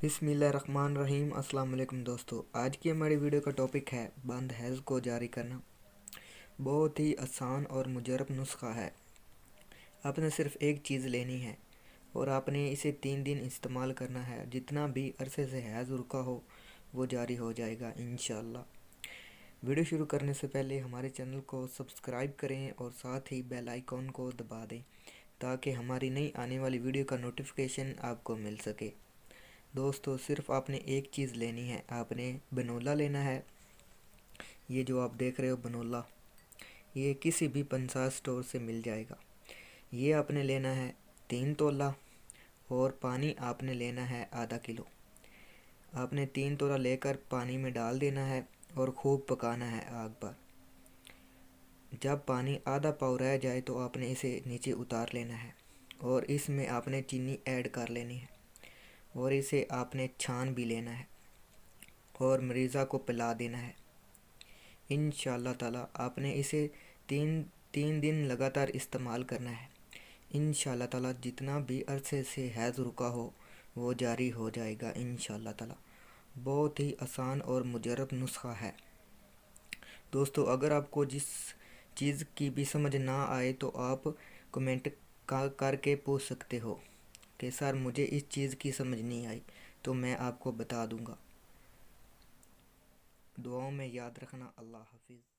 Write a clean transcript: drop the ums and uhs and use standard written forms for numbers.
बिस्मिल्लाहिर्रहमानिर्रहीम। अस्सलाम वालेकुम दोस्तों, आज की हमारी वीडियो का टॉपिक है बंद हैज़ को जारी करना। बहुत ही आसान और मुजरब नुस्खा है। आपने सिर्फ एक चीज़ लेनी है और आपने इसे 3 दिन इस्तेमाल करना है। जितना भी अरसे से हैज़ रुका हो वो जारी हो जाएगा इंशाअल्लाह। वीडियो शुरू करने से पहले हमारे चैनल को सब्सक्राइब करें और साथ ही बेल आइकॉन को दबा दें ताकि हमारी नई आने वाली वीडियो का नोटिफिकेशन आपको मिल सके। दोस्तों, सिर्फ आपने एक चीज़ लेनी है। आपने बनोला लेना है। ये जो आप देख रहे हो बनोला, ये किसी भी पंसार स्टोर से मिल जाएगा। ये आपने लेना है 3 तोला और पानी आपने लेना है आधा किलो। आपने 3 तोला लेकर पानी में डाल देना है और खूब पकाना है आग पर। जब पानी आधा पाव रह जाए तो आपने इसे नीचे उतार लेना है और इसमें आपने चीनी ऐड कर लेनी है और इसे आपने छान भी लेना है और मरीज़ा को पिला देना है इंशाअल्लाह ताला। आपने इसे तीन तीन दिन लगातार इस्तेमाल करना है इंशाअल्लाह ताला। जितना भी अरसे से हैज़ रुका हो वो जारी हो जाएगा इंशाअल्लाह ताला। बहुत ही आसान और मुजरब नुस्खा है दोस्तों। अगर आपको जिस चीज़ की भी समझ ना आए तो आप कमेंट करके पूछ सकते हो कि सर मुझे इस चीज़ की समझ नहीं आई, तो मैं आपको बता दूंगा। दुआओं में याद रखना। अल्लाह हाफिज़।